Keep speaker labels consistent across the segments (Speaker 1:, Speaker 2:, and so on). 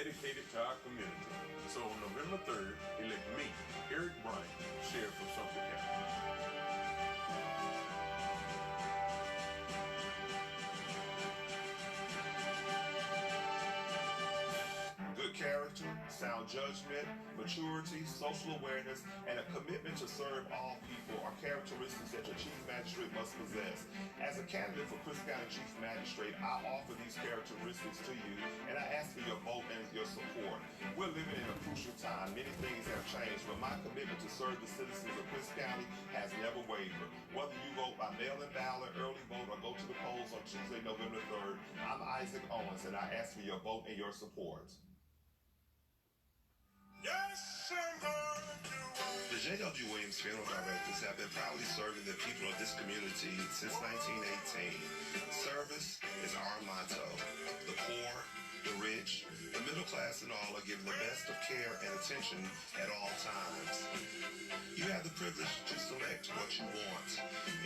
Speaker 1: dedicated to our community. So on November 3rd, elect me, Eric Bryant, Sheriff of Sumter County. Good character, sound judgment, maturity, social awareness, and a commitment to serve all people are characteristics that your Chief Magistrate must possess. As a candidate for Crisp County Chief Magistrate, I offer these characteristics to you, and I ask for your vote and your support. We're living in a crucial time. Many things have changed, but my commitment to serve the citizens of Crisp County has never wavered. Whether you vote by mail-in ballot, early vote, or go to the polls on Tuesday, November 3rd, I'm Isaac Owens, and I ask for your vote and your support. Yes, the J.W. Williams Funeral Directors have been proudly serving the people of this community since 1918. Service is our motto. The poor, the rich, the middle class, and all are given the best of care and attention at all times. You have the privilege to select what you want.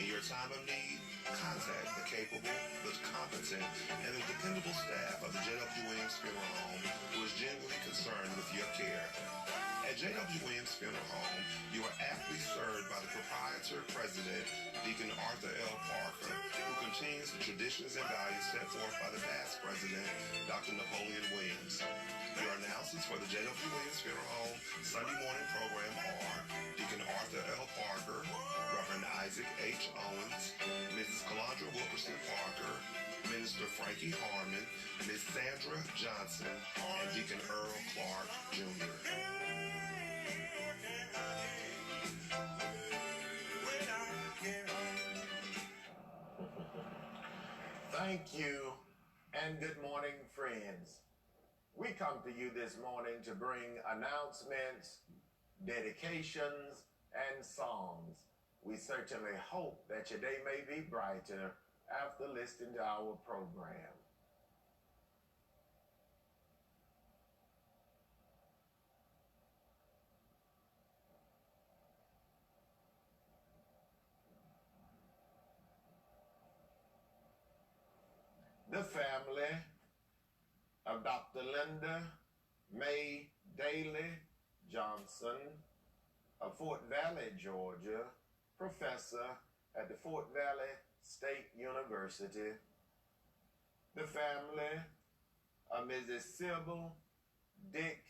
Speaker 1: In your time of need, contact the capable, the competent, and the dependable staff of the J.W. Williams Funeral Home who is genuinely concerned with your care. At J.W. Williams Funeral Home, you are aptly served by the proprietor president, Deacon Arthur L. Parker, who continues the traditions and values set forth by the past president, Dr. Napoleon Williams. Your announcers for the J.W. Williams Funeral Home Sunday morning program are Deacon Arthur L. Parker, Reverend Isaac H. Owens, Mrs. Calandra Wilkerson Parker, Minister Frankie Harmon, Ms. Sandra Johnson, and Deacon Earl Clark, Jr.
Speaker 2: Thank you, and good morning, friends. We come to you this morning to bring announcements, dedications, and songs. We certainly hope that your day may be brighter after listening to our program. The family of Dr. Linda May Daly Johnson of Fort Valley, Georgia, professor at the Fort Valley State University. The family of Mrs. Sybil Dick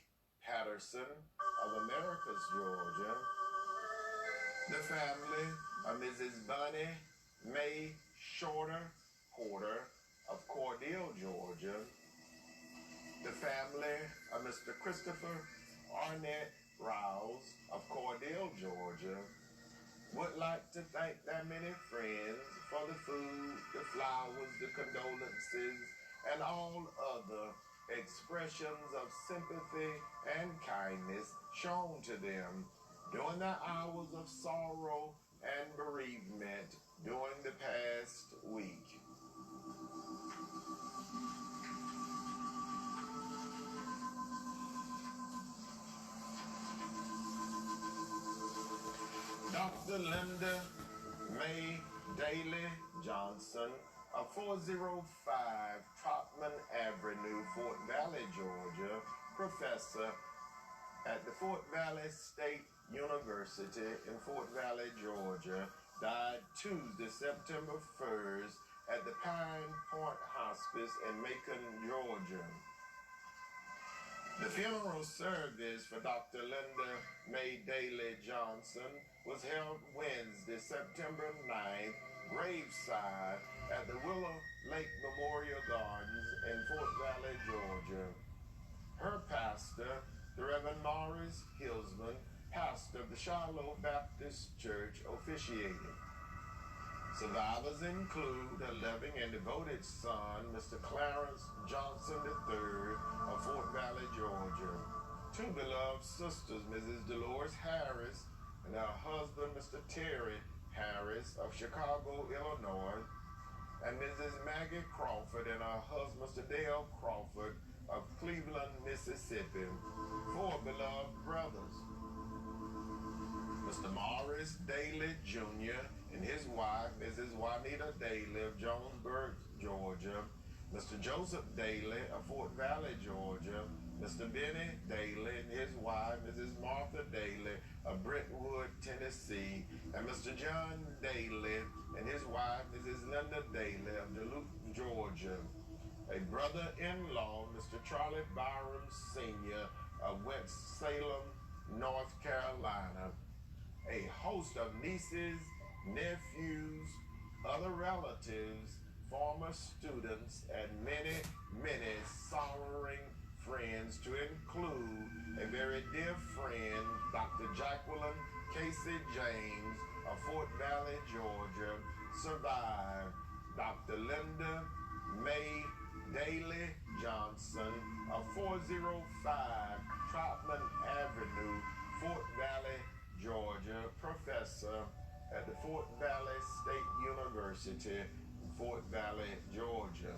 Speaker 2: Patterson of Americus, Georgia. The family of Mrs. Bunny May Shorter Porter of Cordele, Georgia. The family of Mr. Christopher Arnett Rouse of Cordele, Georgia, would like to thank their many friends for the food, the flowers, the condolences, and all other expressions of sympathy and kindness shown to them during their hours of sorrow and bereavement during the past week. Dr. Linda May Daly Johnson of 405 Trotman Avenue, Fort Valley, Georgia, professor at the Fort Valley State University in Fort Valley, Georgia, died Tuesday, September 1st at the Pine Point Hospice in Macon, Georgia. The funeral service for Dr. Linda May Daly Johnson was held Wednesday, September 9th, graveside at the Willow Lake Memorial Gardens in Fort Valley, Georgia. Her pastor, the Reverend Morris Hillsman, pastor of the Shiloh Baptist Church, officiated. Survivors include a loving and devoted son, Mr. Clarence Johnson III of Fort Valley, Georgia. Two beloved sisters, Mrs. Dolores Harris and her husband, Mr. Terry Harris of Chicago, Illinois, and Mrs. Maggie Crawford and her husband, Mr. Dale Crawford of Cleveland, Mississippi. Four beloved brothers, Mr. Morris Daly Jr. and his wife, Mrs. Juanita Daly of Jonesburg, Georgia, Mr. Joseph Daly of Fort Valley, Georgia, Mr. Benny Daly and his wife, Mrs. Martha Daly of Brentwood, Tennessee, and Mr. John Daly and his wife, Mrs. Linda Daly of Duluth, Georgia. A brother-in-law, Mr. Charlie Byram Sr. of West Salem, North Carolina. A host of nieces, nephews, other relatives, former students, and many, many sorrowing friends, to include a very dear friend, Dr. Jacqueline Casey James of Fort Valley, Georgia, survived. Dr. Linda May Daly Johnson of 405 Troutman Avenue, Fort Valley, Georgia, professor at the Fort Valley State University, Fort Valley, Georgia.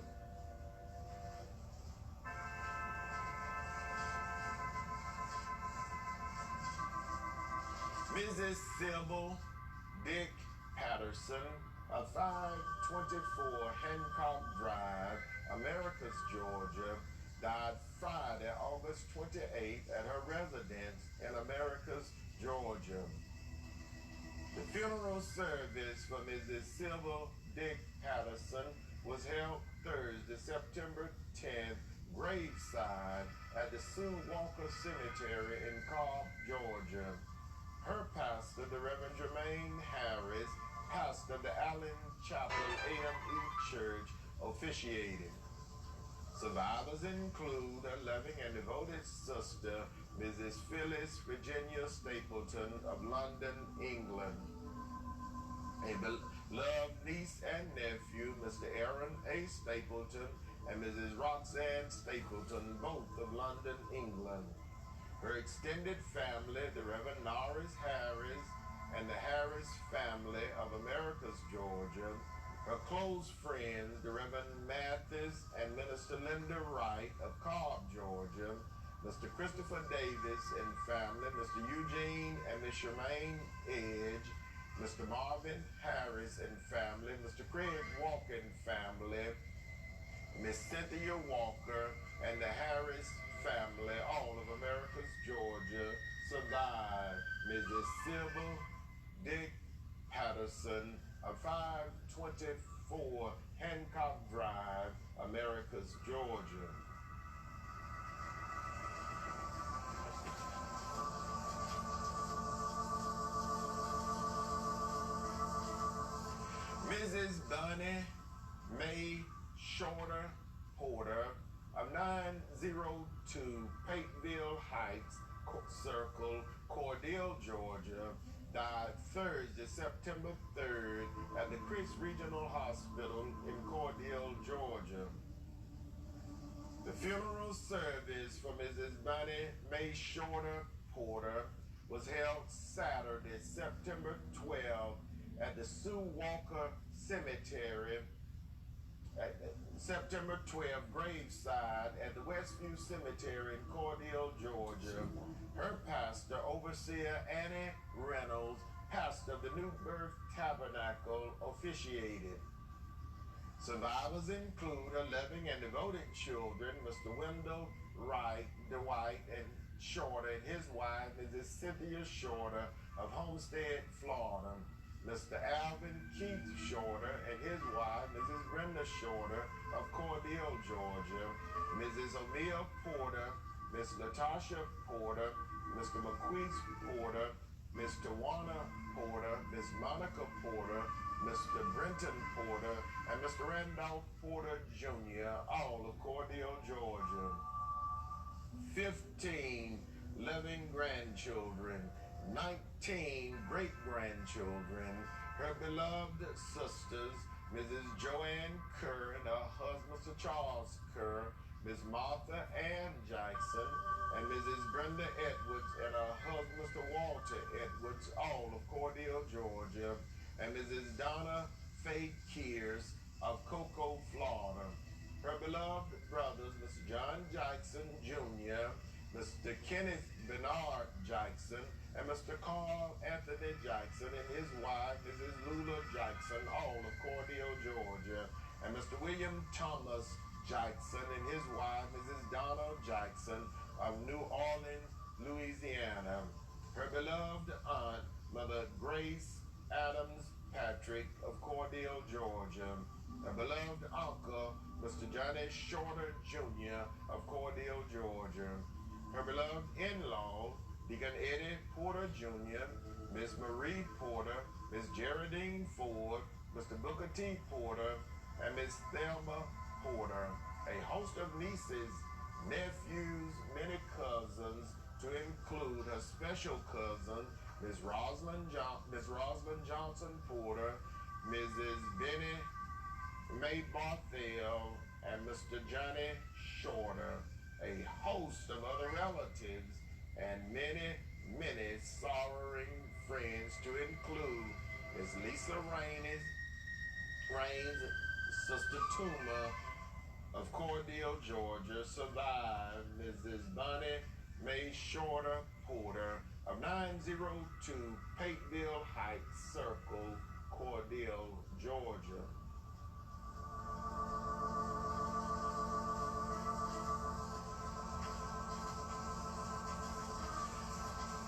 Speaker 2: Mrs. Sybil Dick Patterson of 524 Hancock Drive, Americus, Georgia, died Friday, August 28th at her residence in Americus, Georgia. The funeral service for Mrs. Sybil Dick Patterson was held Thursday, September 10th, graveside at the Sue Walker Cemetery in Cobb, Georgia. Her pastor, the Reverend Jermaine Harris, pastor of the Allen Chapel AME Church, officiated. Survivors include a loving and devoted sister, Mrs. Phyllis Virginia Stapleton of London, England. A beloved niece and nephew, Mr. Aaron A. Stapleton and Mrs. Roxanne Stapleton, both of London, England. Her extended family, the Reverend Norris Harris and the Harris family of Americus, Georgia. Her close friends, the Reverend Mathis and Minister Linda Wright of Cobb, Georgia. Mr. Christopher Davis and family, Mr. Eugene and Miss Charmaine Edge, Mr. Marvin Harris and family, Mr. Craig Walker and family, Miss Cynthia Walker and the Harris family, all of Americus, Georgia, survived. Mrs. Sybil Dick Patterson of 524 Hancock Drive, Americus, Georgia. Mrs. Bunny May Shorter Porter of 902 Pateville Heights Circle, Cordele, Georgia, died Thursday, September 3rd at the Chris Regional Hospital in Cordele, Georgia. The funeral service for Mrs. Bunny May Shorter Porter was held Saturday, September 12th at the Sue Walker Cemetery at September 12th, graveside at the Westview Cemetery in Cordele, Georgia. Her pastor, overseer Annie Reynolds, pastor of the New Birth Tabernacle, officiated. Survivors include 11 and devoted children, Mr. Wendell Wright, Dwight, and Shorter, and his wife, Mrs. Cynthia Shorter of Homestead, Florida. Mr. Alvin Keith Shorter and his wife, Mrs. Brenda Shorter of Cordele, Georgia. Mrs. O'Meal Porter, Miss Natasha Porter, Mr. McQueese Porter, Miss Tawana Porter, Miss Monica Porter, Mr. Brenton Porter, and Mr. Randolph Porter Jr., all of Cordele, Georgia. 15 living grandchildren, 19 great-grandchildren, her beloved sisters, Mrs. Joanne Kerr and her husband, Mr. Charles Kerr, Miss Martha Ann Jackson, and Mrs. Brenda Edwards and her husband, Mr. Walter Edwards, all of Cordele, Georgia, and Mrs. Donna Faye Kears of Cocoa, Florida. Her beloved brothers, Mr. John Jackson Jr., Mr. Kenneth Bernard Jackson, and Mr. Carl Anthony Jackson and his wife, Mrs. Lula Jackson, all of Cordele, Georgia, and Mr. William Thomas Jackson and his wife, Mrs. Donna Jackson of New Orleans, Louisiana. Her beloved aunt, Mother Grace Adams Patrick of Cordele, Georgia. Her beloved uncle, Mr. Johnny Shorter Jr. of Cordele, Georgia. Her beloved in-law, Deacon Eddie Porter Jr., Miss Marie Porter, Miss Geraldine Ford, Mr. Booker T. Porter, and Miss Thelma Porter. A host of nieces, nephews, many cousins, to include her special cousin, Miss Rosalind Johnson Porter, Mrs. Benny May Barthel, and Mr. Johnny Shorter. A host of other relatives and many, many sorrowing friends, to include Miss Lisa Raines, Sister Tuma of Cordele, Georgia, survived Mrs. Bonnie Mae Shorter Porter of 902 Pateville Heights Circle, Cordele, Georgia.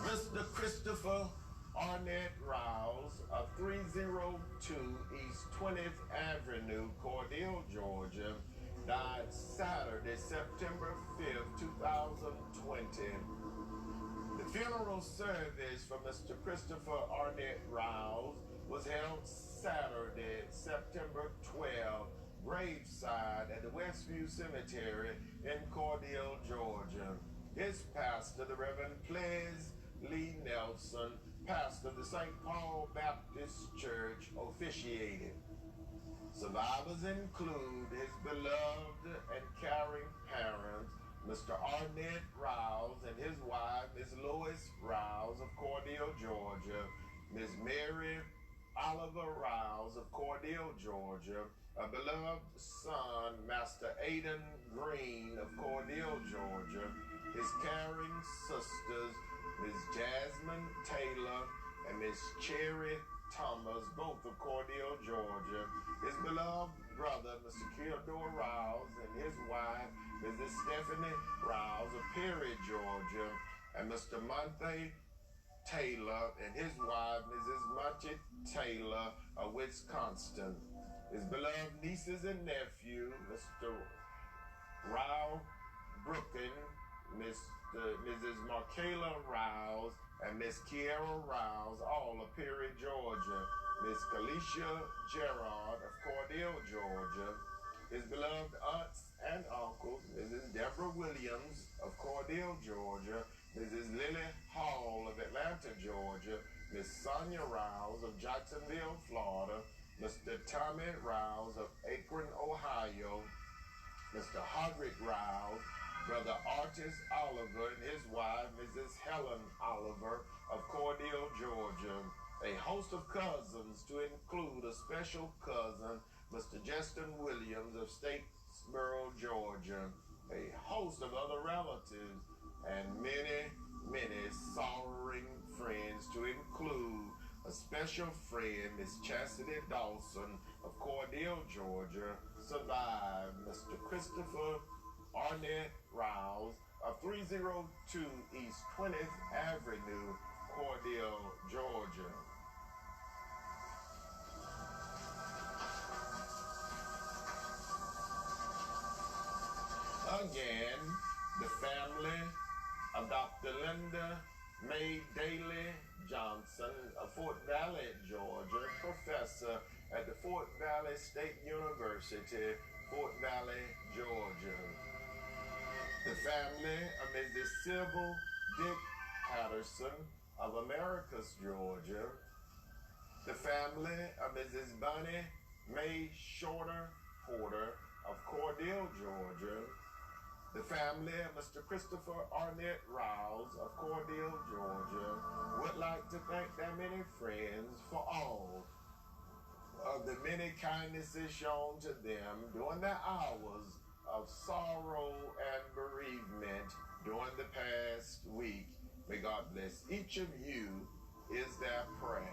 Speaker 2: Mr. Christopher Arnett Rouse of 302 East 20th Avenue, Cordele, Georgia, died Saturday, September 5th, 2020. The funeral service for Mr. Christopher Arnett Rouse was held Saturday, September 12th, graveside at the Westview Cemetery in Cordele, Georgia. His pastor, the Reverend Ples Lee Nelson, pastor of the St. Paul Baptist Church, officiated. Survivors include his beloved and caring parents, Mr. Arnett Rouse and his wife, Miss Lois Rouse of Cordele, Georgia, Miss Mary Oliver Rouse of Cordele, Georgia, a beloved son, Master Aidan Green of Cordele, Georgia, his caring sisters, Miss Jasmine Taylor and Miss Cherry Thomas, both of Cordele, Georgia, his beloved brother, Mr. Theodore Rouse, and his wife, Mrs. Stephanie Rouse of Perry, Georgia, and Mr. Monte Taylor and his wife, Mrs. Monte Taylor of Wisconsin, his beloved nieces and nephew, Mr. Ralph Brooken, Mrs. Markayla Rouse, and Miss Kiera Rouse, all of Perry, Georgia, Miss Kalisha Gerard of Cordele, Georgia, his beloved aunts and uncles, Mrs. Deborah Williams of Cordele, Georgia, Mrs. Lily Hall of Atlanta, Georgia, Miss Sonia Rouse of Jacksonville, Florida, Mr. Tommy Rouse of Akron, Ohio, Mr. Hodrick Rouse, Brother Artis Oliver and his wife, Mrs. Helen Oliver of Cordele, Georgia. A host of cousins, to include a special cousin, Mr. Justin Williams of Statesboro, Georgia. A host of other relatives and many, many sorrowing friends, to include a special friend, Miss Chastity Dawson of Cordele, Georgia, survived Mr. Christopher Arnett Rouse of 302 East 20th Avenue, Cordele, Georgia. Again, the family of Dr. Linda Mae Daly Johnson of Fort Valley, Georgia, professor at the Fort Valley State University, Fort Valley, Georgia. The family of Mrs. Sybil Dick Patterson of Americus, Georgia. The family of Mrs. Bonnie Mae Shorter Porter of Cordele, Georgia. The family of Mr. Christopher Arnett Rouse of Cordele, Georgia, would like to thank their many friends for all of the many kindnesses shown to them during their hours of sorrow and bereavement during the past week. May God bless each of you, is their prayer.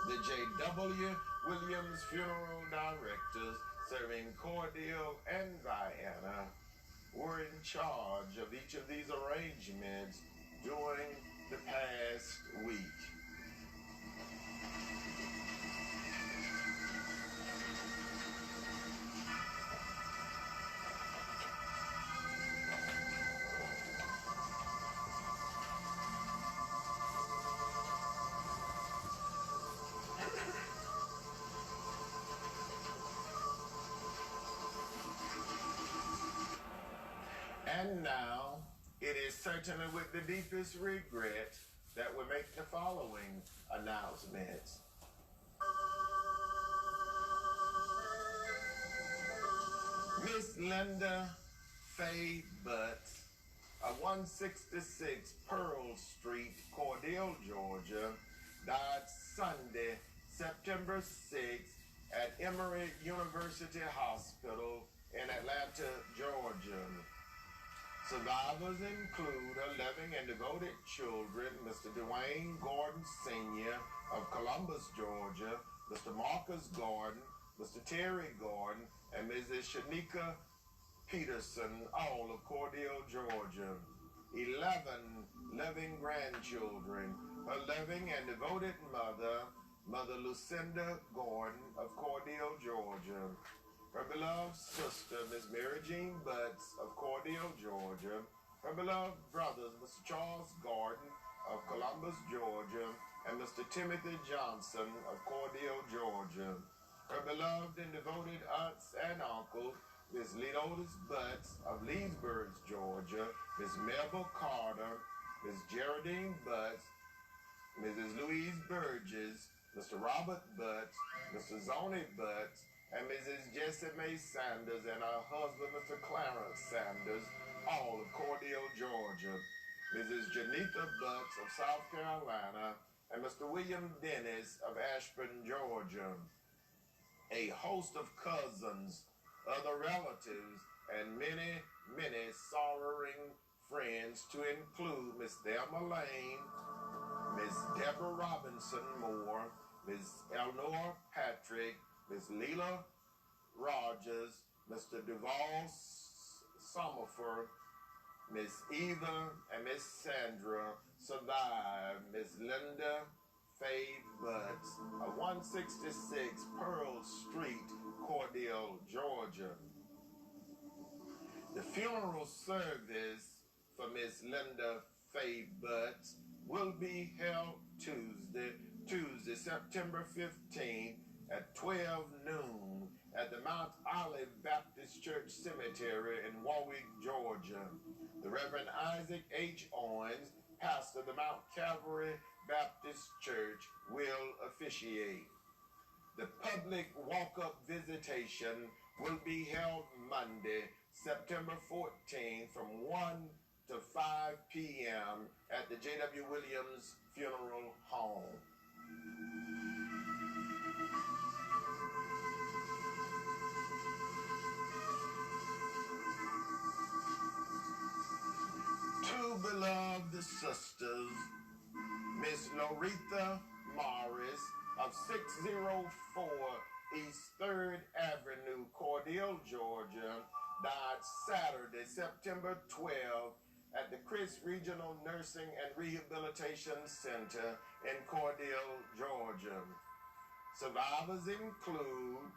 Speaker 2: The the J.W. Williams Funeral Directors, serving Cordele and Vienna, were in charge of each of these arrangements during the past week. And now, it is certainly with the deepest regret that we make the following announcements. Miss Linda Faye Butts of 166 Pearl Street, Cordele, Georgia, died Sunday, September 6th at Emory University Hospital in Atlanta, Georgia. Survivors include her loving and devoted children, Mr. Dwayne Gordon Sr. of Columbus, Georgia, Mr. Marcus Gordon, Mr. Terry Gordon, and Mrs. Shanika Peterson, all of Cordele, Georgia. 11 loving grandchildren, her loving and devoted mother, Mother Lucinda Gordon of Cordele, Georgia. Her beloved sister, Miss Mary Jean Butts of Cordele, Georgia. Her beloved brothers, Mr. Charles Gordon of Columbus, Georgia, and Mr. Timothy Johnson of Cordele, Georgia. Her beloved and devoted aunts and uncles, Miss Leotis Butts of Leesburg, Georgia, Miss Mabel Carter, Miss Geraldine Butts, Mrs. Louise Burgess, Mr. Robert Butts, Mr. Zoni Butts, and Mrs. Jessie Mae Sanders and her husband, Mr. Clarence Sanders, all of Cordele, Georgia. Mrs. Janitha Butts of South Carolina, and Mr. William Dennis of Ashburn, Georgia. A host of cousins, other relatives, and many, many sorrowing friends to include Miss Thelma Lane, Miss Deborah Robinson Moore, Miss Eleanor Patrick, Miss Leela Rogers, Mr. Duval Summerford, Miss Eva and Miss Sandra survived Miss Linda Faye Butts of 166 Pearl Street, Cordele, Georgia. The funeral service for Miss Linda Faye Butts will be held Tuesday, September 15th at 12 noon at the Mount Olive Baptist Church Cemetery in Warwick, Georgia. The Reverend Isaac H. Owens, pastor of the Mount Calvary Baptist Church, will officiate. The public walk-up visitation will be held Monday, September 14th from 1 to 5 p.m. at the J.W. Williams Funeral Home. Two beloved sisters, Miss Loretha Morris of 604 East 3rd Avenue, Cordele, Georgia, died Saturday, September 12th at the Chris Regional Nursing and Rehabilitation Center in Cordele, Georgia. Survivors include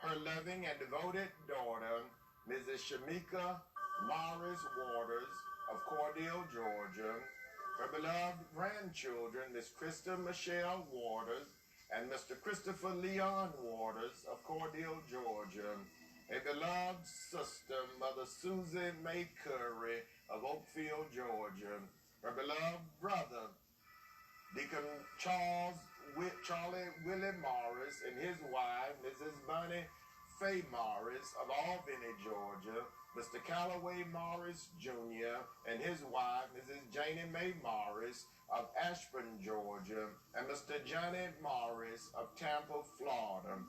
Speaker 2: her loving and devoted daughter, Mrs. Shamika Morris Waters of Cordele, Georgia, her beloved grandchildren, Miss Krista Michelle Waters and Mr. Christopher Leon Waters of Cordele, Georgia, a beloved sister, Mother Susie Mae Curry of Oakfield, Georgia, her beloved brother, Deacon Charlie Willie Morris and his wife, Mrs. Bunny Faye Morris of Albany, Georgia, Mr. Callaway Morris Jr. and his wife, Mrs. Janie Mae Morris of Ashburn, Georgia, and Mr. Johnny Morris of Tampa, Florida.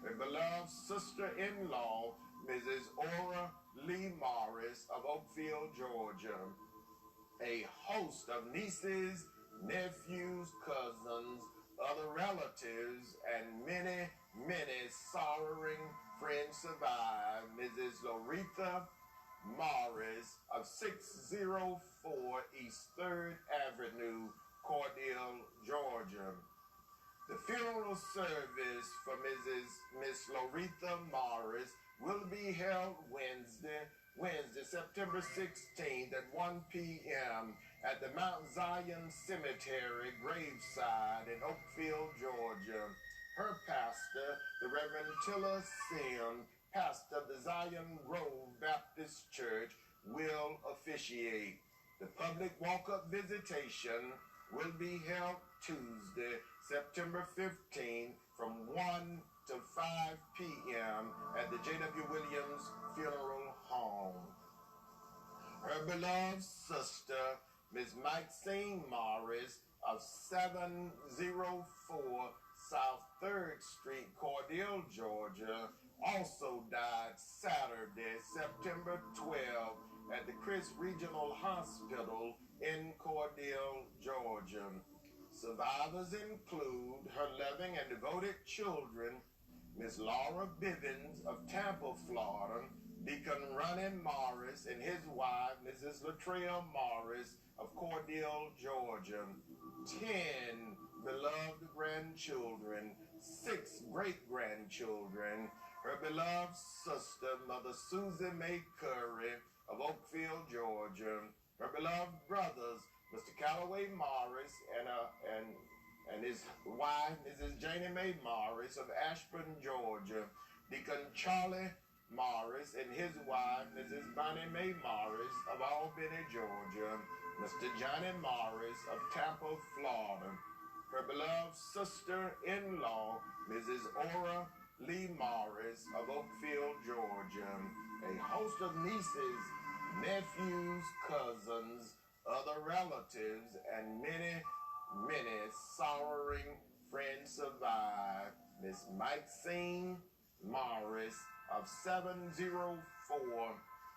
Speaker 2: A beloved sister-in-law, Mrs. Ora Lee Morris of Oakfield, Georgia. A host of nieces, nephews, cousins, other relatives, and many, many sorrowing friends survive. Mrs. Loretha Morris of 604 East 3rd Avenue, Cordele, Georgia. The funeral service for Miss Loretha Morris will be held Wednesday, September 16th at 1 p.m. at the Mount Zion Cemetery graveside in Oakfield, Georgia. Her pastor, the Reverend Tilla Sim, pastor of the Zion Grove Baptist Church, will officiate. The public walk-up visitation will be held Tuesday, September 15th from 1 to 5 p.m. at the J.W. Williams Funeral Home. Her beloved sister, Ms. Maxine Morris of 704 South 3rd Street, Cordele, Georgia, also died Saturday, September 12th at the Chris Regional Hospital in Cordele, Georgia. Survivors include her loving and devoted children, Miss Laura Bivens of Tampa, Florida, Deacon Ronnie Morris and his wife, Mrs. Latreia Morris of Cordele, Georgia, 10 beloved grandchildren, 6 great-grandchildren, her beloved sister, Mother Susie Mae Curry of Oakfield, Georgia, her beloved brothers, Mr. Callaway Morris and his wife, Mrs. Janie Mae Morris of Ashburn, Georgia, Deacon Charlie Morris and his wife, Mrs. Bonnie Mae Morris of Albany, Georgia, Mr. Johnny Morris of Tampa, Florida, her beloved sister-in-law, Mrs. Ora Lee Morris of Oakfield, Georgia, a host of nieces, nephews, cousins, other relatives, and many, many sorrowing friends survive. Miss Maxine Morris of 704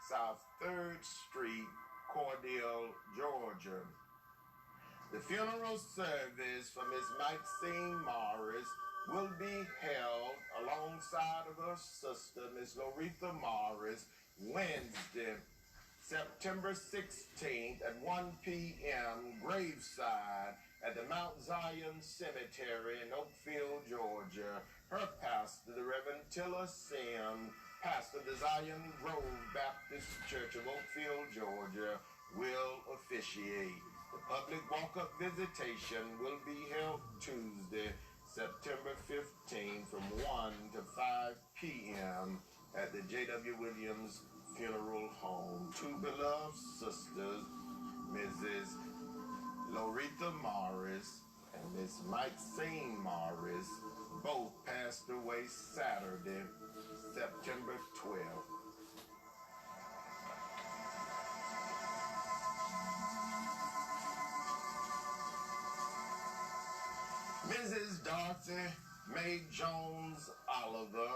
Speaker 2: South 3rd Street, Cordele, Georgia. The funeral service for Miss Maxine Morris will be held alongside of her sister, Miss Loretha Morris, Wednesday, September 16th at 1 p.m. graveside at the Mount Zion Cemetery in Oakfield, Georgia. Her pastor, the Reverend Tilla Sim, pastor of the Zion Grove Baptist Church of Oakfield, Georgia, will officiate. The public walk-up visitation will be held Tuesday, September 15th from 1 to 5 p.m. at the J.W. Williams Funeral Home. 2 beloved sisters, Mrs. Loretha Morris and Miss Maxine Morris, both passed away Saturday, September 12th. Mrs. Dorothy Mae Jones Oliver,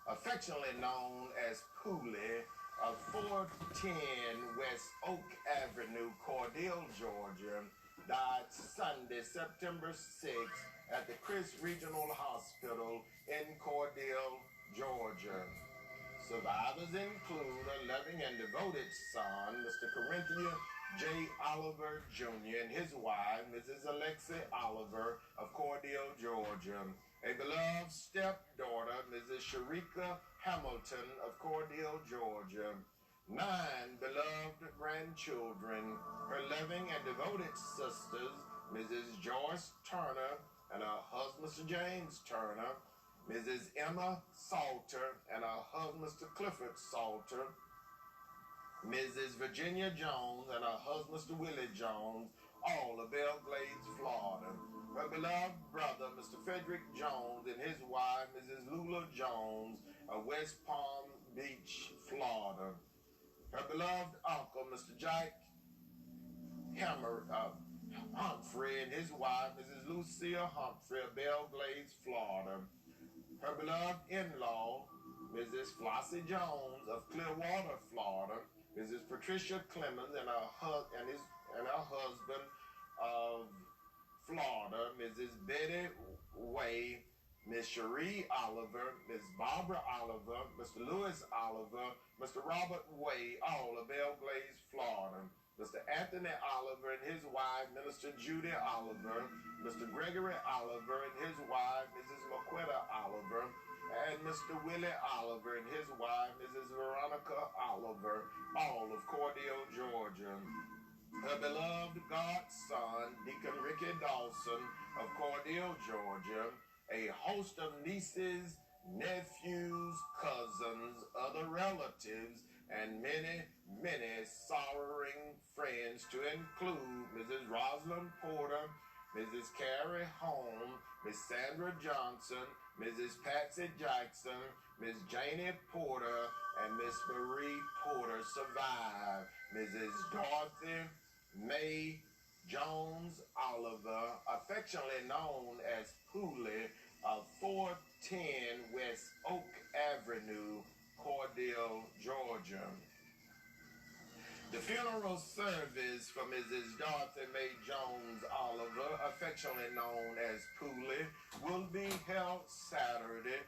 Speaker 2: affectionately known as Pooley, of 410 West Oak Avenue, Cordele, Georgia, died Sunday, September 6th at the Chris Regional Hospital in Cordele, Georgia. Survivors include a loving and devoted son, Mr. Corinthia J. Oliver Jr., and his wife, Mrs. Alexia Oliver of Cordele, Georgia. A beloved stepdaughter, Mrs. Sharika Hamilton of Cordele, Georgia. 9 beloved grandchildren, her loving and devoted sisters, Mrs. Joyce Turner and her husband, Mr. James Turner, Mrs. Emma Salter and her husband, Mr. Clifford Salter, Mrs. Virginia Jones and her husband, Mr. Willie Jones, all of Belglades, Florida. Her beloved brother, Mr. Frederick Jones, and his wife, Mrs. Lula Jones, of West Palm Beach, Florida. Her beloved uncle, Mr. Jack Humphrey, and his wife, Mrs. Lucia Humphrey, of Belglades, Florida. Her beloved in-law, Mrs. Flossie Jones of Clearwater, Florida. Mrs. Patricia Clemens and her husband of Florida, Mrs. Betty Way, Miss Cherie Oliver, Miss Barbara Oliver, Mr. Louis Oliver, Mr. Robert Way, all of Belglaze, Florida. Mr. Anthony Oliver and his wife, Minister Judy Oliver, Mr. Gregory Oliver and his wife, Mrs. Maquetta Oliver, and Mr. Willie Oliver and his wife, Mrs. Veronica Oliver, all of Cordele, Georgia. Her beloved godson, Deacon Ricky Dawson of Cordele, Georgia, a host of nieces, nephews, cousins, other relatives, and many, many sorrowing friends to include Mrs. Rosalind Porter, Mrs. Carrie Holm, Miss Sandra Johnson, Mrs. Patsy Jackson, Miss Janie Porter, and Miss Marie Porter survive. Mrs. Dorothy May Jones Oliver, affectionately known as Pooley, of 410 West Oak Avenue, Cordele, Georgia. The funeral service for Mrs. Dorothy May Jones Oliver, affectionately known as Pooley, will be held Saturday,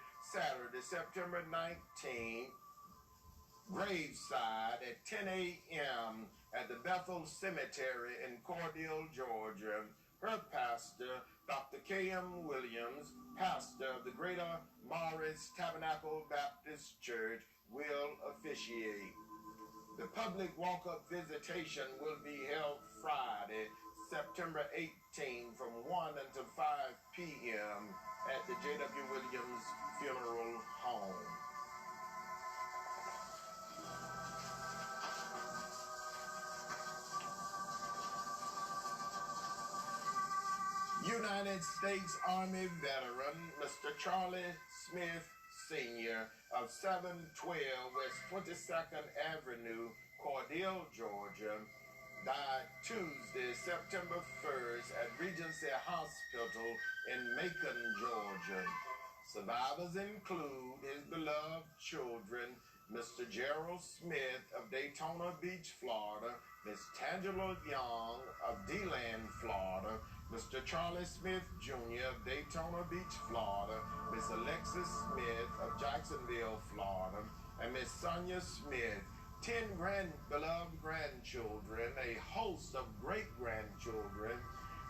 Speaker 2: September 19th, graveside at 10 a.m. at the Bethel Cemetery in Cordele, Georgia. Her pastor, Dr. K.M. Williams, pastor of the Greater Morris Tabernacle Baptist Church, will officiate. The public walk-up visitation will be held Friday, September 18 from 1 until 5 p.m. at the J.W. Williams Funeral Home. United States Army veteran Mr. Charlie Smith Sr. of 712 West 22nd Avenue, Cordele, Georgia, died Tuesday, September 1st at Regency Hospital in Macon, Georgia. Survivors include his beloved children, Mr. Gerald Smith of Daytona Beach, Florida, Miss Tangela Young of DeLand, Florida, Mr. Charlie Smith Jr. of Daytona Beach, Florida, Miss Alexis Smith of Jacksonville, Florida, and Miss Sonia Smith, 10 beloved grandchildren, a host of great-grandchildren,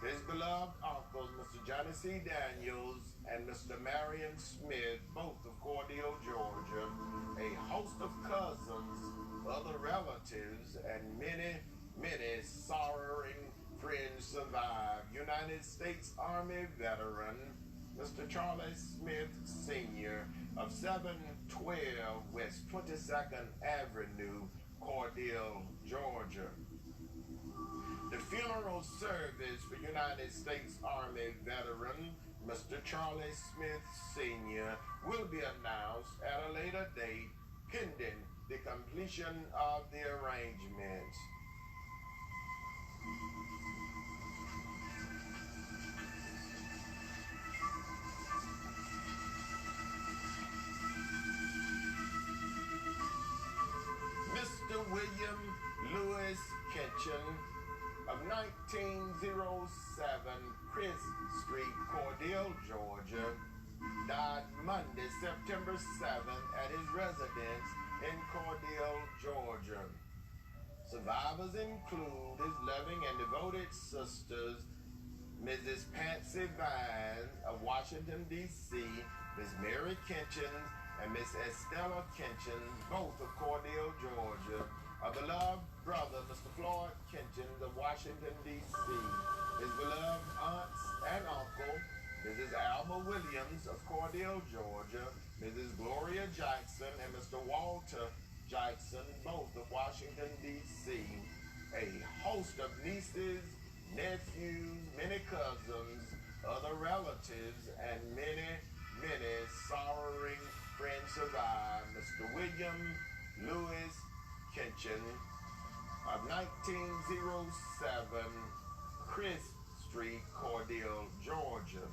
Speaker 2: his beloved uncles, Mr. Johnny C. Daniels and Mr. Marion Smith, both of Cordele, Georgia, a host of cousins, other relatives, and many, many sorrowing friends survive. United States Army veteran, Mr. Charlie Smith Sr. of 712 West 22nd Avenue, Cordele, Georgia. The funeral service for United States Army veteran, Mr. Charlie Smith Sr. will be announced at a later date, pending the completion of the arrangements. Mr. William Lewis Kitchen of 1907 Chris Street, Cordele, Georgia, died Monday, September 7th at his residence in Cordele, Georgia. Survivors include his loving and devoted sisters, Mrs. Patsy Vines of Washington, D.C., Miss Mary Kitchen, and Miss Estella Kitchen, both of Cordele, Georgia. A beloved brother, Mr. Floyd Kitchen of Washington, D.C. His beloved aunts and uncle, Mrs. Alma Williams of Cordele, Georgia, Mrs. Gloria Jackson, and Mr. Walter Jackson, both of Washington, D.C. A host of nieces, nephews, many cousins, other relatives, and many, many sorrowing friends survive. Mr. William Lewis Kitchen of 1907 Chris Street, Cordele, Georgia.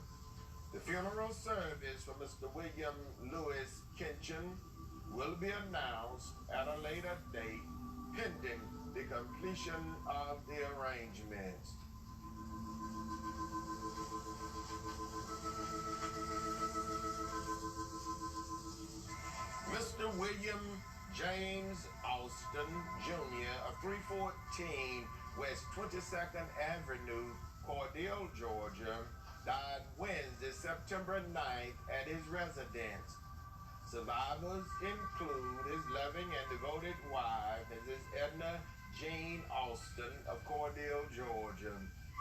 Speaker 2: The funeral service for Mr. William Lewis Kitchen will be announced at a later date, pending the completion of the arrangements. Mr. William James Austin Jr. of 314 West 22nd Avenue, Cordele, Georgia, died Wednesday, September 9th at his residence. Survivors include his loving and devoted wife, Mrs. Edna Jean Austin of Cordele, Georgia,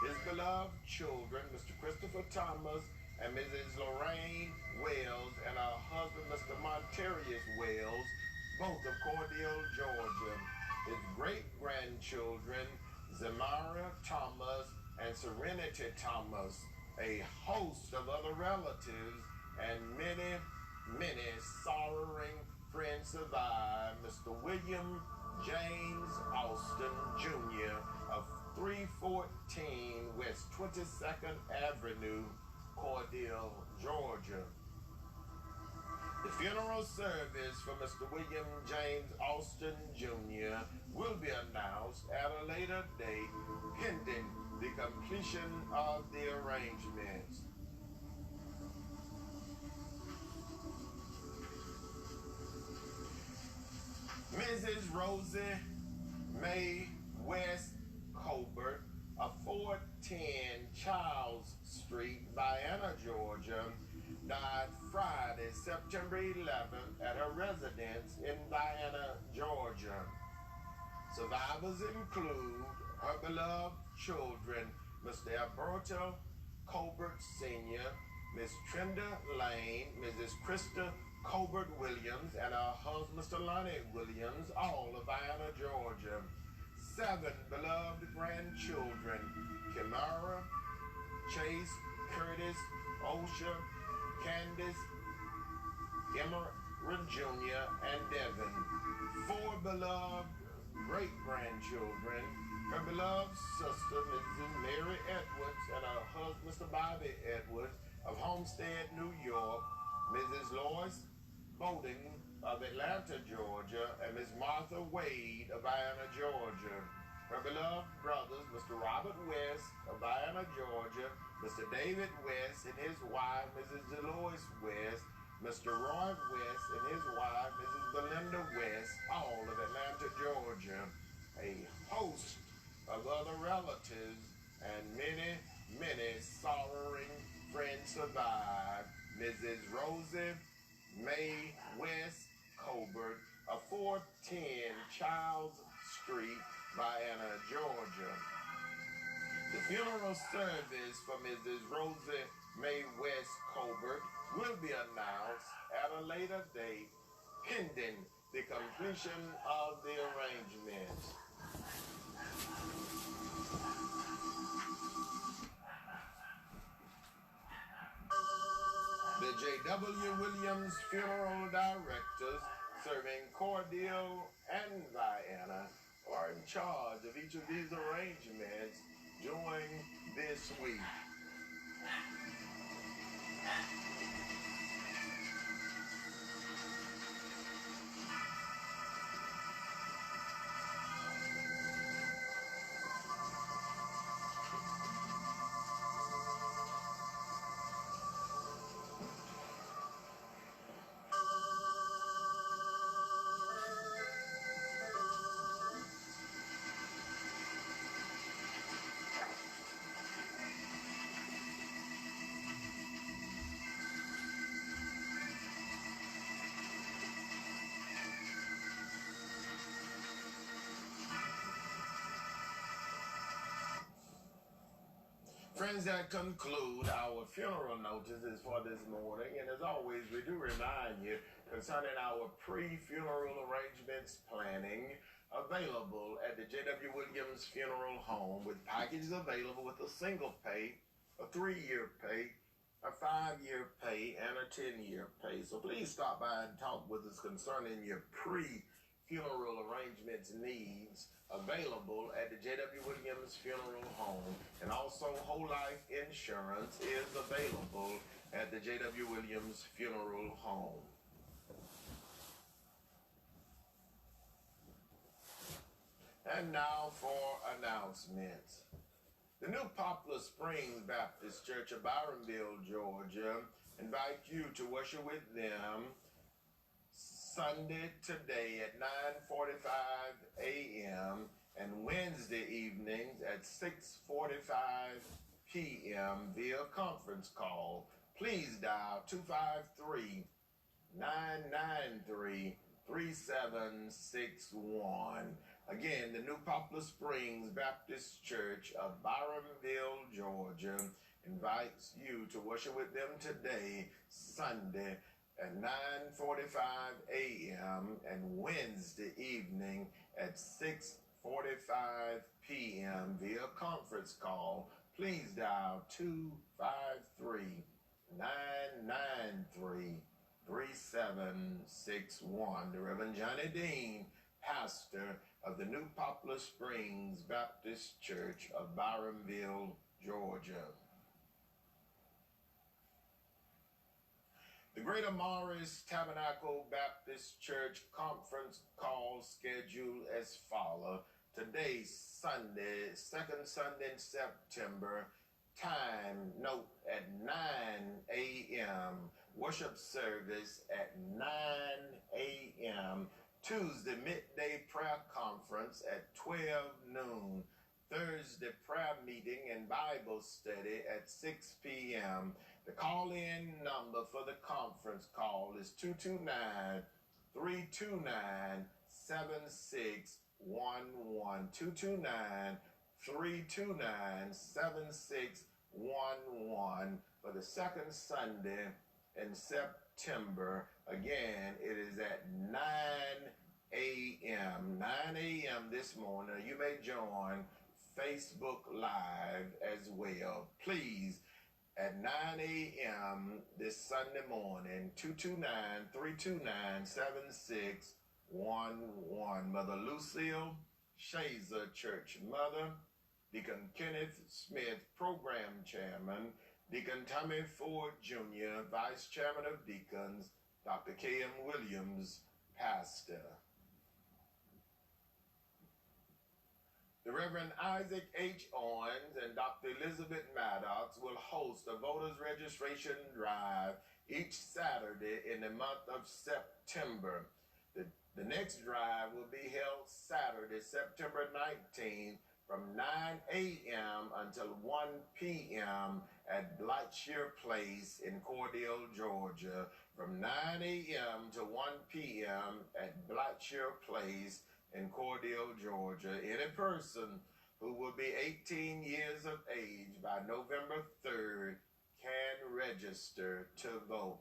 Speaker 2: his beloved children, Mr. Christopher Thomas and Mrs. Lorraine Wells, and her husband, Mr. Montarius Wells, both of Cordele, Georgia, his great-grandchildren, Zamara Thomas and Serenity Thomas, a host of other relatives, and many sorrowing friends survive. Mr. William James Austin Jr. of 314 West 22nd Avenue, Cordele, Georgia. The funeral service for Mr. William James Austin Jr. will be announced at a later date, pending the completion of the arrangements. Mrs. Rosie Mae West Colbert of 410 Charles Street, Vienna, Georgia, died Friday, September 11th at her residence in Vienna, Georgia. Survivors include her beloved children, Mr. Alberto Colbert Sr., Miss Trenda Lane, Mrs. Krista Colbert Williams, and her husband, Mr. Lonnie Williams, all of Vienna, Georgia. 7 beloved grandchildren, Kimara, Chase, Curtis, Osha, Candace, Emerald Jr., and Devin. 4 beloved great-grandchildren, her beloved sister, Mrs. Mary Edwards, and her husband, Mr. Bobby Edwards, of Homestead, New York, Mrs. Lois Bowden of Atlanta, Georgia, and Miss Martha Wade of Vienna, Georgia. Her beloved brothers, Mr. Robert West of Vienna, Georgia, Mr. David West and his wife, Mrs. Delois West, Mr. Roy West and his wife, Mrs. Belinda West, all of Atlanta, Georgia. A host of other relatives and many sorrowing friends survive. Mrs. Rosie Mae West Colbert of 410 Charles Street, Vienna, Georgia. The funeral service for Mrs. Rosie Mae West Colbert will be announced at a later date, pending the completion of the arrangements. The J.W. Williams Funeral Directors, serving Cordele and Vienna, are in charge of each of these arrangements during this week. Friends, that conclude our funeral notices for this morning. And as always, we do remind you concerning our pre-funeral arrangements planning available at the J.W. Williams Funeral Home, with packages available with a single pay, a 3-year pay, a 5-year pay, and a 10-year pay. So please stop by and talk with us concerning your pre-funeral arrangements needs available at the J.W. Williams Funeral Home. And also whole life insurance is available at the J.W. Williams Funeral Home. And now for announcements. The New Poplar Springs Baptist Church of Byronville, Georgia, invite you to worship with them Sunday today at 9:45 a.m. and Wednesday evenings at 6:45 p.m. via conference call. Please dial 253-993-3761. Again, the New Poplar Springs Baptist Church of Byronville, Georgia, invites you to worship with them today, Sunday, at 9:45 a.m. and Wednesday evening at 6:45 p.m. via conference call. Please dial 253-993-3761. The Reverend Johnny Dean, pastor of the New Poplar Springs Baptist Church of Byronville, Georgia. The Greater Morris Tabernacle Baptist Church conference call schedule as follows. Today, Sunday, second Sunday in September, time, note, at 9 a.m. Worship service at 9 a.m. Tuesday, midday prayer conference at 12 noon. Thursday, prayer meeting and Bible study at 6 p.m. The call-in number for the conference call is 229-329-7611. 229-329-7611 for the second Sunday in September. Again, it is at 9 a.m. 9 a.m. this morning. You may join Facebook Live as well. Please, at 9 a.m. this Sunday morning, 229-329-7611. Mother Lucille Shazer, Church Mother, Deacon Kenneth Smith, Program Chairman, Deacon Tommy Ford Jr., Vice Chairman of Deacons, Dr. K.M. Williams, Pastor. The Reverend Isaac H. Owens and Dr. Elizabeth Maddox will host a voters registration drive each Saturday in the month of September. The next drive will be held Saturday, September 19th from 9 a.m. until 1 p.m. at Blackshear Place in Cordele, Georgia. From 9 a.m. to 1 p.m. at Blackshear Place in Cordele, Georgia. Any person who will be 18 years of age by November 3rd can register to vote.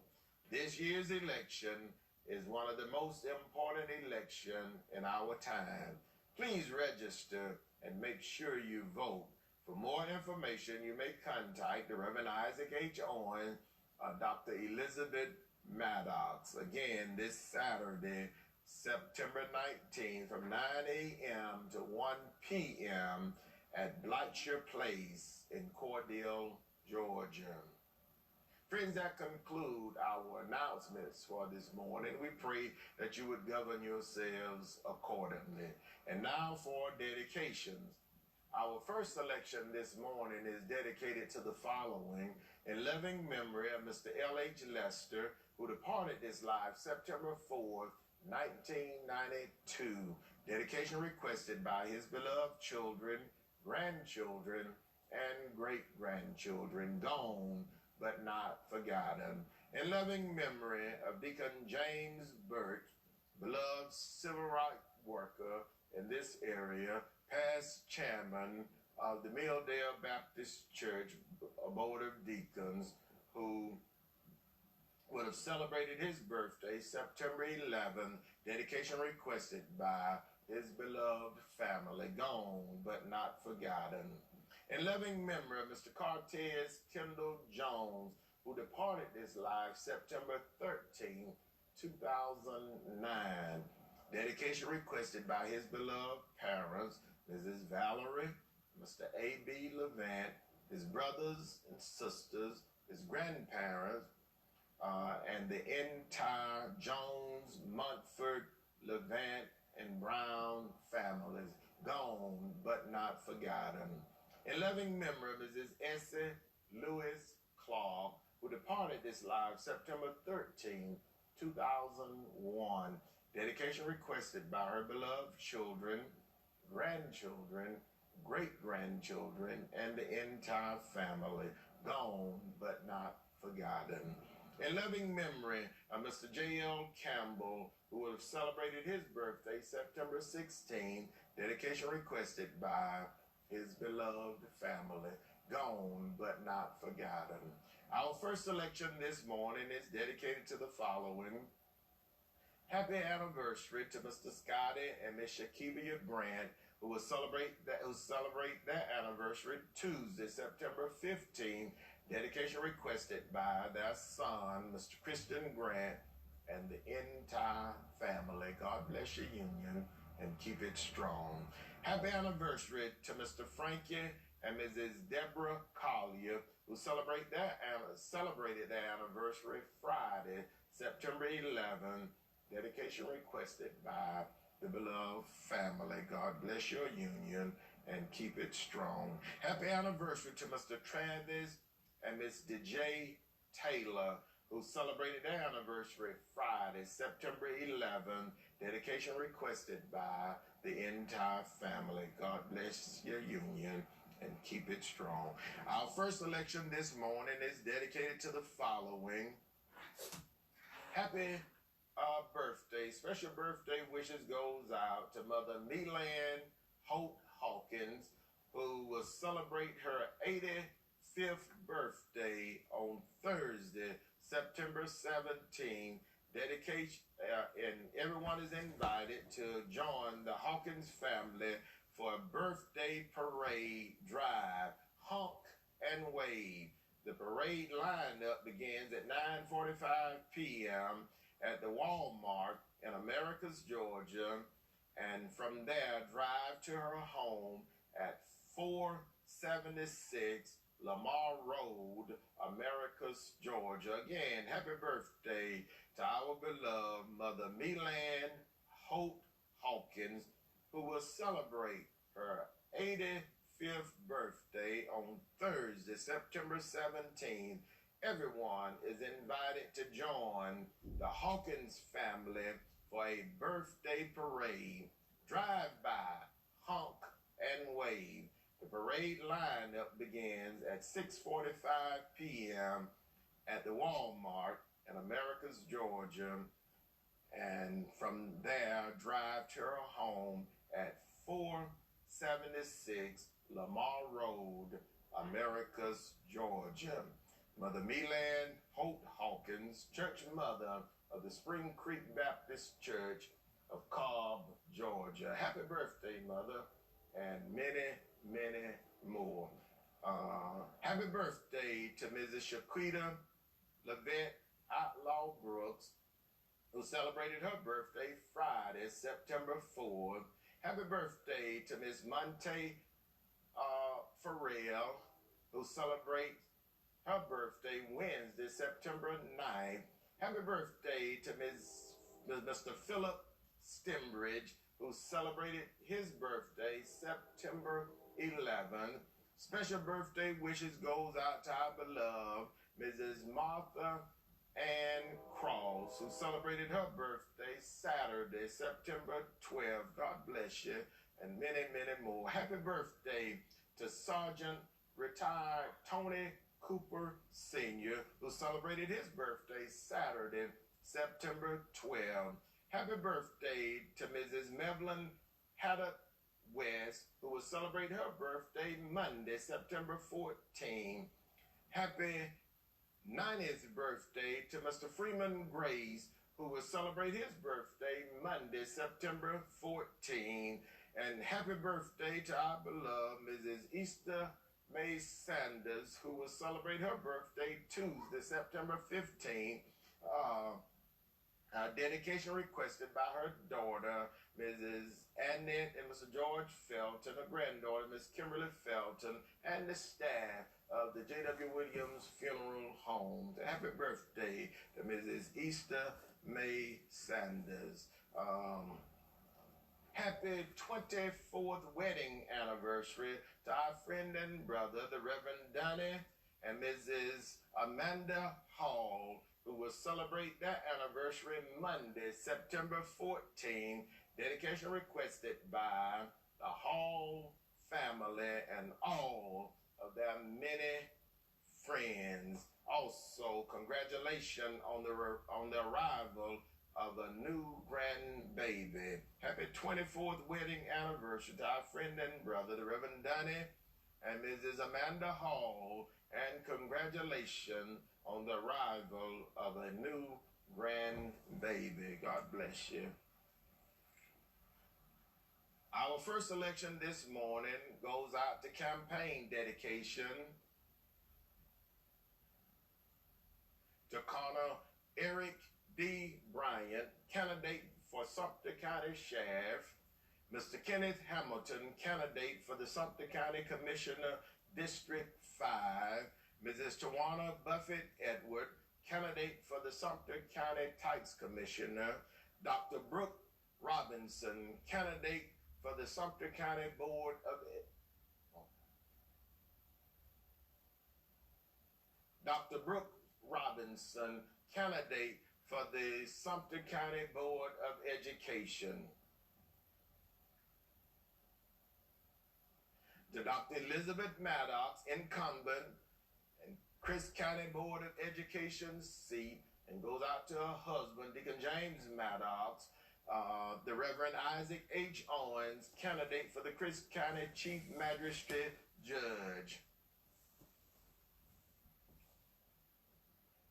Speaker 2: This year's election is one of the most important elections in our time. Please register and make sure you vote. For more information, you may contact the Reverend Isaac H. Owens or Dr. Elizabeth Maddox. Again, this Saturday, September 19th from 9 a.m. to 1 p.m. at Blackshear Place in Cordele, Georgia. Friends, that conclude our announcements for this morning. We pray that you would govern yourselves accordingly. And now for dedications. Our first selection this morning is dedicated to the following: in loving memory of Mr. L.H. Lester, who departed this life September 4th, 1992. Dedication requested by his beloved children, grandchildren, and great-grandchildren, gone but not forgotten. In loving memory of Deacon James Burt, beloved civil rights worker in this area, past chairman of the Milldale Baptist Church, a board of deacons, who would have celebrated his birthday September 11th. Dedication requested by his beloved family, gone but not forgotten. In loving memory of Mr. Cortez Kendall Jones, who departed this life September 13th, 2009. Dedication requested by his beloved parents, Mrs. Valerie, Mr. A.B. Levant, his brothers and sisters, his grandparents, and the entire Jones, Montfort, Levant, and Brown families, gone but not forgotten. In loving memory of Mrs. Essie Lewis Clark, who departed this life September 13, 2001. Dedication requested by her beloved children, grandchildren, great-grandchildren, and the entire family. Gone but not forgotten. In loving memory of Mr. J.L. Campbell, who would have celebrated his birthday September 16, dedication requested by his beloved family. Gone but not forgotten. Our first selection this morning is dedicated to the following. Happy anniversary to Mr. Scotty and Miss Shakibia Grant, who will celebrate their anniversary Tuesday, September 15. Dedication requested by their son, Mr. Christian Grant, and the entire family. God bless your union and keep it strong. Happy anniversary to Mr. Frankie and Mrs. Deborah Collier, who celebrated their anniversary Friday, September 11. Dedication requested by the beloved family. God bless your union and keep it strong. Happy anniversary to Mr. Travis and Miss DJ Taylor, who celebrated their anniversary Friday, September 11. Dedication requested by the entire family. God bless your union and keep it strong. Our first selection this morning is dedicated to the following. Happy birthday, special birthday wishes goes out to Mother Melan Hope Hawkins, who will celebrate her 85th birthday on Thursday, September 17. Dedication, and everyone is invited to join the Hawkins family for a birthday parade drive, honk and wave. The parade lineup begins at 9:45 p.m. at the Walmart in Americus, Georgia, and from there drive to her home at 476 Lamar Road, Americus, Georgia. Again, happy birthday to our beloved Mother Melan Hope Hawkins, who will celebrate her 85th birthday on Thursday, September 17th. Everyone is invited to join the Hawkins family for a birthday parade, drive-by, honk, and wave. The parade lineup begins at 6:45 p.m. at the Walmart in Americus, Georgia, and from there, drive to her home at 476 Lamar Road, Americus, Georgia. Mother Melan Hope Hawkins, church mother of the Spring Creek Baptist Church of Cobb, Georgia. Happy birthday, Mother, and many, many more. Happy birthday to Mrs. Shaquita Levette Outlaw Brooks, who celebrated her birthday Friday, September 4th. Happy birthday to Miss Monte Farrell, who celebrates her birthday Wednesday, September 9th. Happy birthday to Mr. Philip Stembridge, who celebrated his birthday September 11th. Special birthday wishes goes out to our beloved Mrs. Martha Ann Cross, who celebrated her birthday Saturday, September 12th. God bless you, and many, many more. Happy birthday to Sergeant Retired Tony Cooper Sr., who celebrated his birthday Saturday, September 12th. Happy birthday to Mrs. Mevlin Haddock West, who will celebrate her birthday Monday, September 14th. Happy 90th birthday to Mr. Freeman Grace, who will celebrate his birthday Monday, September 14th. And happy birthday to our beloved Mrs. Easter May Sanders, who will celebrate her birthday Tuesday, September 15th. Dedication requested by her daughter, Mrs. Annette and Mr. George Felton, her granddaughter, Miss Kimberly Felton, and the staff of the J.W. Williams Funeral Home. Happy birthday to Mrs. Easter May Sanders. Happy 24th wedding anniversary to our friend and brother, the Reverend Donnie and Mrs. Amanda Hall, who will celebrate their anniversary Monday, September 14. Dedication requested by the Hall family and all of their many friends. Also, congratulations on the arrival of a new grandbaby. Happy 24th wedding anniversary to our friend and brother, the Reverend Donnie and Mrs. Amanda Hall, and congratulations on the arrival of a new grandbaby. God bless you. Our first selection this morning goes out to campaign dedication to Connor Eric D. Bryant, candidate for Sumter County Sheriff; Mr. Kenneth Hamilton, candidate for the Sumter County Commissioner, District 5; Mrs. Tawana Buffett Edward, candidate for the Sumter County Tax Commissioner; Dr. Brooke Robinson, candidate for the Sumter County Board of Dr. Brooke Robinson, candidate for the Sumter County Board of Education; to Dr. Elizabeth Maddox, incumbent, and Chris County Board of Education seat, and goes out to her husband, Deacon James Maddox; the Reverend Isaac H. Owens, candidate for the Chris County Chief Magistrate Judge;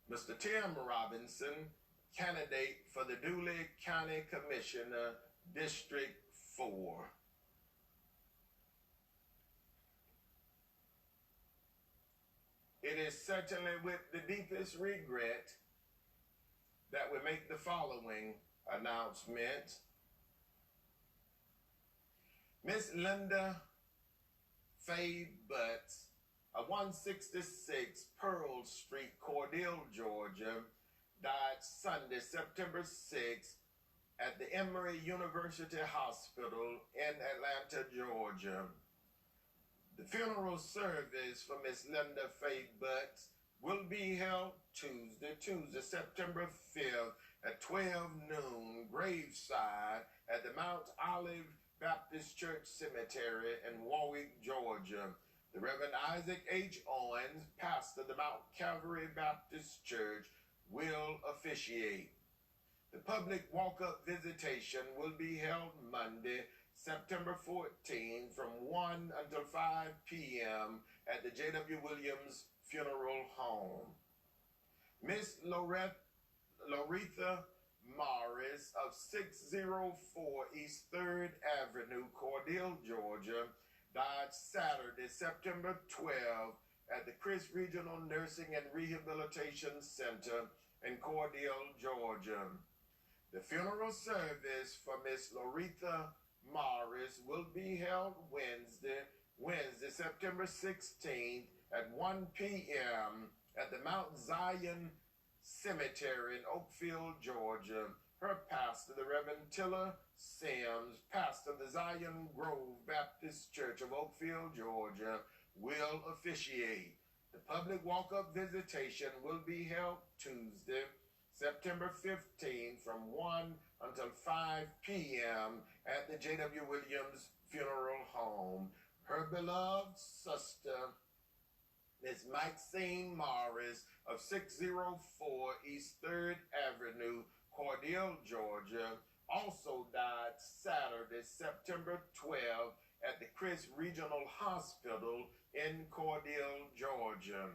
Speaker 2: Mr. Tim Robinson, candidate for the Dooley County Commissioner, District 4. It is certainly with the deepest regret that we make the following announcement. Miss Linda Faye Butts of 166 Pearl Street, Cordele, Georgia, died Sunday, September 6th at the Emory University Hospital in Atlanta, Georgia. The funeral service for Miss Linda Faye Butts will be held Tuesday, September 5th at 12 noon, graveside at the Mount Olive Baptist Church Cemetery in Warwick, Georgia. The Reverend Isaac H. Owens, pastor of the Mount Calvary Baptist Church, will officiate. The public walk-up visitation will be held Monday, September 14, from 1 until 5 p.m. at the J.W. Williams Funeral Home. Miss Loretha Morris of 604 East 3rd Avenue, Cordele, Georgia, died Saturday, September 12th at the Chris Regional Nursing and Rehabilitation Center in Cordele, Georgia. The funeral service for Miss Loretha Morris will be held Wednesday, September 16th at 1 p.m. at the Mount Zion Cemetery in Oakfield, Georgia. Her pastor, the Reverend Tilla Sims, pastor of the Zion Grove Baptist Church of Oakfield, Georgia, will officiate. The public walk-up visitation will be held Tuesday, September 15th from 1 until 5 p.m. at the J.W. Williams Funeral Home. Her beloved sister, Miss Maxine Morris of 604 East 3rd Avenue, Cordele, Georgia, also died Saturday, September 12th at the Chris Regional Hospital in Cordele, Georgia.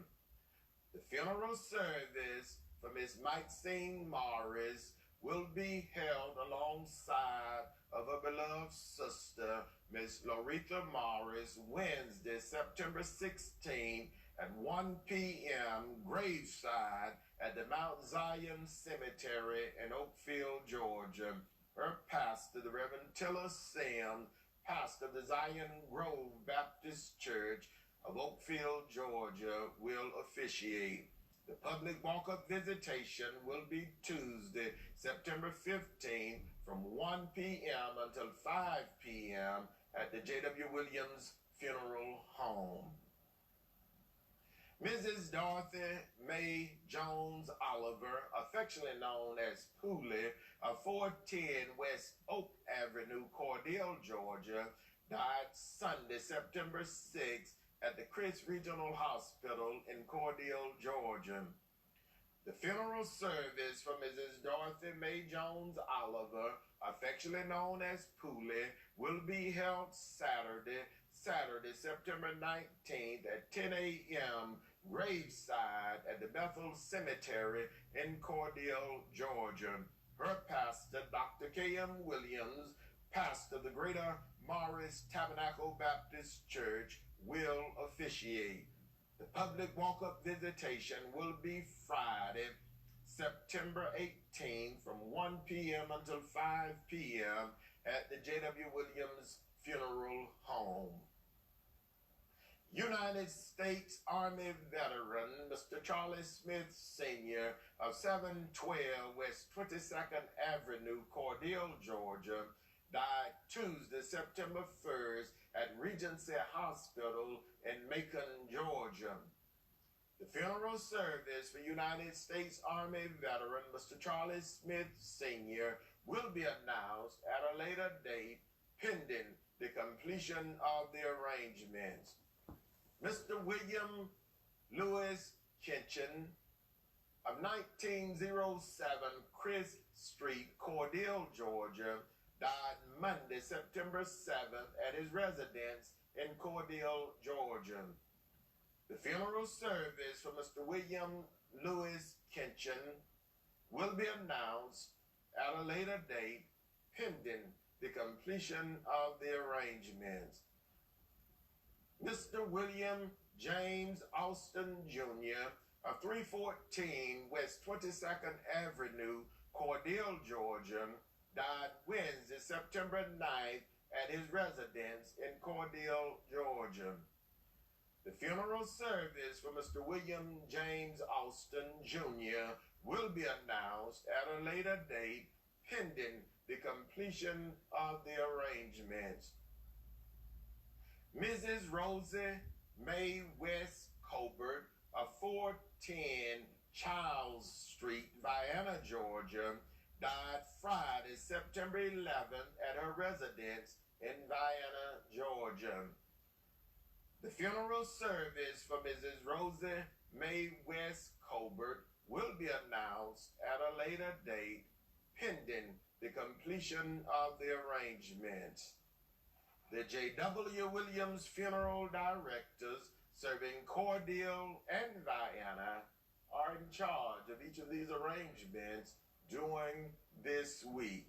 Speaker 2: The funeral service for Miss Maxine Morris will be held alongside of her beloved sister, Miss Loretha Morris, Wednesday, September 16th at 1 p.m. graveside at the Mount Zion Cemetery in Oakfield, Georgia. Her pastor, the Reverend Tilla Sims, pastor of the Zion Grove Baptist Church of Oakfield, Georgia, will officiate. The public walk-up visitation will be Tuesday, September 15th from 1 p.m. until 5 p.m. at the J.W. Williams Funeral Home. Mrs. Dorothy Mae Jones Oliver, affectionately known as Pooley, of 410 West Oak Avenue, Cordele, Georgia, died Sunday, September 6th at the Chris Regional Hospital in Cordele, Georgia. The funeral service for Mrs. Dorothy Mae Jones Oliver, affectionately known as Pooley, will be held Saturday, September 19th at 10 a.m. graveside at the Bethel Cemetery in Cordele, Georgia. Her pastor, Dr. K.M. Williams, pastor of the Greater Morris Tabernacle Baptist Church, will officiate. The public walk-up visitation will be Friday, September 18th from 1 p.m. until 5 p.m. at the J.W. Williams Funeral Home. United States Army veteran Mr. Charlie Smith Sr. of 712 West 22nd Avenue, Cordele, Georgia, died Tuesday, September 1st at Regency Hospital in Macon, Georgia. The funeral service for United States Army veteran Mr. Charlie Smith Sr. will be announced at a later date pending the completion of the arrangements. Mr. William Louis Kitchen of 1907 Chris Street, Cordele, Georgia, died Monday, September 7th at his residence in Cordele, Georgia. The funeral service for Mr. William Louis Kitchen will be announced at a later date pending the completion of the arrangements. Mr. William James Austin Jr. of 314 West 22nd Avenue, Cordele, Georgia, died Wednesday, September 9th at his residence in Cordele, Georgia. The funeral service for Mr. William James Austin Jr. will be announced at a later date pending the completion of the arrangements. Mrs. Rosie Mae West Colbert of 410 Charles Street, Vienna, Georgia, died Friday, September 11th at her residence in Vienna, Georgia. The funeral service for Mrs. Rosie Mae West Colbert will be announced at a later date pending the completion of the arrangements. The J.W. Williams Funeral Directors serving Cordele and Vienna are in charge of each of these arrangements during this week.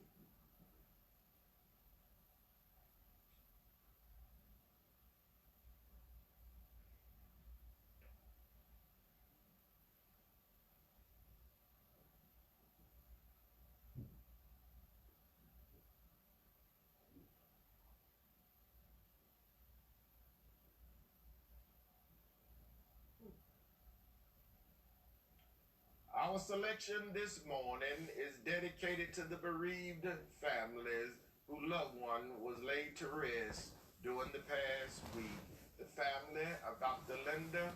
Speaker 2: Our selection this morning is dedicated to the bereaved families whose loved one was laid to rest during the past week. The family of Dr. Linda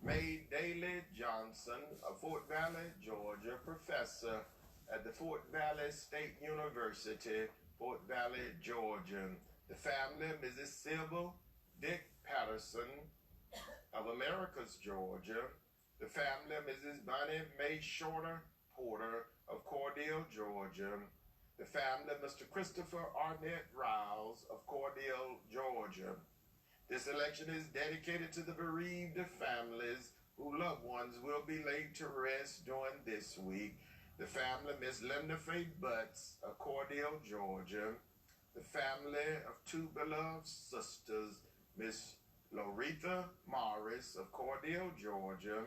Speaker 2: Mae Daley Johnson of Fort Valley, Georgia, professor at the Fort Valley State University, Fort Valley, Georgia. The family, Mrs. Sybil Dick Patterson of Americus, Georgia. The family, Mrs. Bonnie Mae Shorter Porter of Cordele, Georgia. The family, Mr. Christopher Arnett Rouse of Cordele, Georgia. This election is dedicated to the bereaved families whose loved ones will be laid to rest during this week. The family, Miss Linda Faye Butts of Cordele, Georgia. The family of two beloved sisters, Miss Loretha Morris of Cordele, Georgia.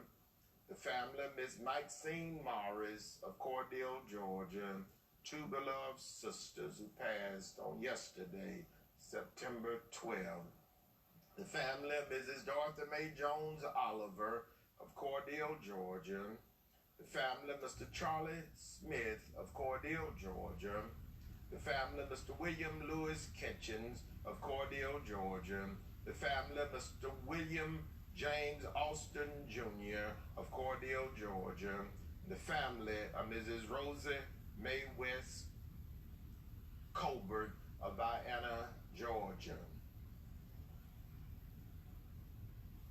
Speaker 2: The family, Miss Maxine Morris of Cordele, Georgia. Two beloved sisters who passed on yesterday, September 12th. The family of Mrs. Dorothy Mae Jones Oliver of Cordele, Georgia. The family of Mr. Charlie Smith of Cordele, Georgia. The family of Mr. William Lewis Kitchens of Cordele, Georgia. The family of Mr. William James Austin Jr. of Cordele, Georgia. The family of Mrs. Rosie Mae West Colbert of Vienna, Georgia.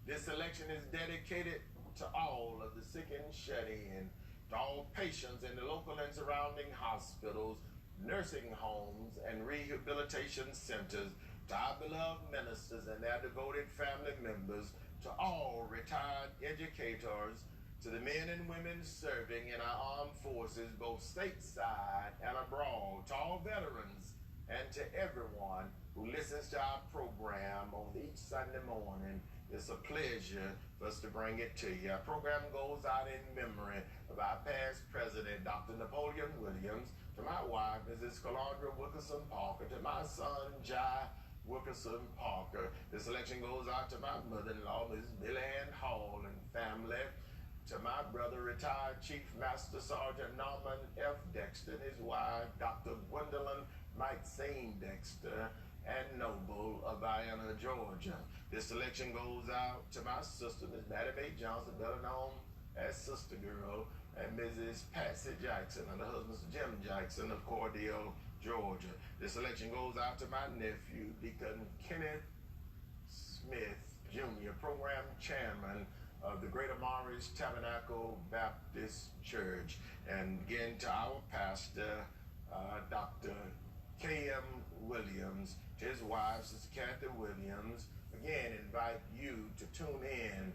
Speaker 2: This election is dedicated to all of the sick and shut-in, to all patients in the local and surrounding hospitals, nursing homes, and rehabilitation centers, to our beloved ministers and their devoted family members, to all retired educators, to the men and women serving in our armed forces, both stateside and abroad, to all veterans, and to everyone who listens to our program on each Sunday morning. It's a pleasure for us to bring it to you. Our program goes out in memory of our past president, Dr. Napoleon Williams, to my wife, Mrs. Calandra Wilkerson Parker, to my son, Jai Wilkerson Parker. This election goes out to my mother-in-law, Mrs. Billy Ann Hall, and family, to my brother, retired Chief Master Sergeant Norman F. Dexter, and his wife, Dr. Gwendolyn Maxine Dexter, and Noble of Vienna, Georgia. This election goes out to my sister, Miss Maddie Mae Johnson, better known as Sister Girl, and Mrs. Patsy Jackson and her husband, Mr. Jim Jackson of Cordele, Georgia. This election goes out to my nephew, Deacon Kenneth Smith Jr., program chairman of the Greater Morris Tabernacle Baptist Church, and again to our pastor, Dr. K.M. Williams, to his wife, Sister Kathy Williams. Again, invite you to tune in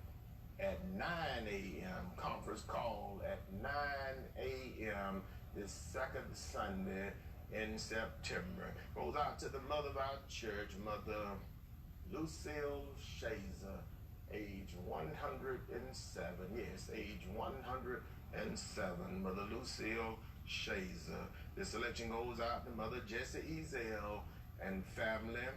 Speaker 2: at 9 a.m., conference call at 9 a.m. this second Sunday in September. Goes out to the mother of our church, Mother Lucille Shazer, age 107. Yes, age 107. Mother Lucille Shazer. This election goes out to Mother Jessie Ezel and family,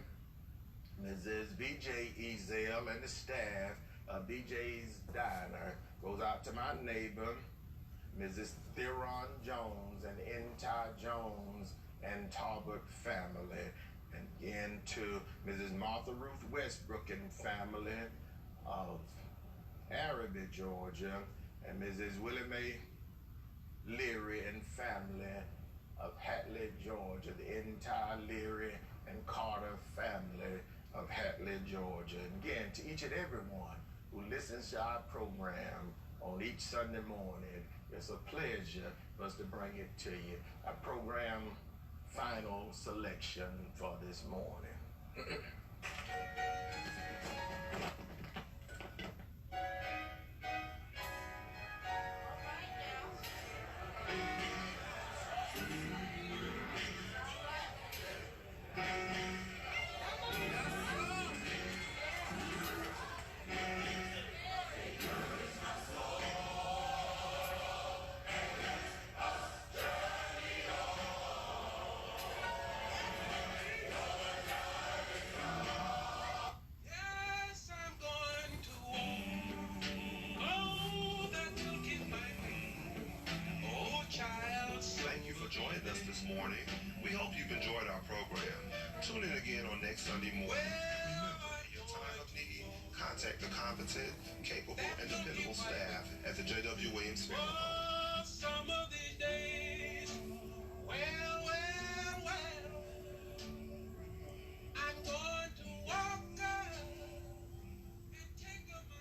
Speaker 2: Mrs. B.J. Ezel and the staff of BJ's Diner. Goes out to my neighbor, Mrs. Theron Jones and N.Ty Jones and Talbot family. And again to Mrs. Martha Ruth Westbrook and family of Araby, Georgia, and Mrs. Willie Mae Leary and family of Hatley, Georgia, the entire Leary and Carter family of Hatley, Georgia. And again, to each and everyone who listens to our program on each Sunday morning, it's a pleasure for us to bring it to you. Our program final selection for this morning.
Speaker 1: Joined us this morning. We hope you've enjoyed our program. Tune in again on next Sunday morning. Remember, in your time of need, contact the competent, capable, and dependable staff at the J.W. Williams Funeral Home.
Speaker 3: Some of these days, well, I'm going to walk out and take up my...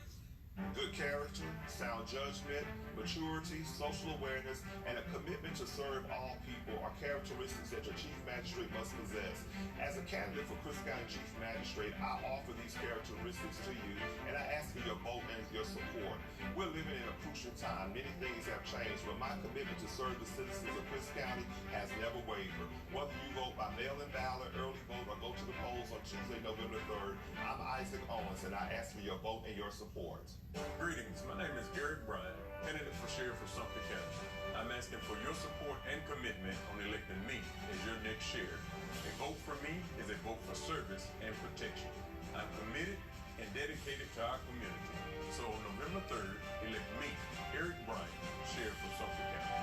Speaker 4: Good character, sound judgment, maturity, social awareness, and a commitment to serve all people are characteristics that your Chief Magistrate must possess. As a candidate for Chris County Chief Magistrate, I offer these characteristics to you, and I ask for your vote and your support. We're living in a crucial time. Many things have changed, but my commitment to serve the citizens of Chris County has never wavered. Whether you vote by mail-in ballot, early vote, or go to the polls on Tuesday, November 3rd, I'm Isaac Owens, and I ask for your vote and your support.
Speaker 5: Greetings, my name is Eric Bryant, candidate for sheriff for Sumter County. I'm asking for your support and commitment on electing me as your next sheriff. A vote for me is a vote for service and protection. I'm committed and dedicated to our community. So on November 3rd, elect me, Eric Bryant, sheriff for Sumter County.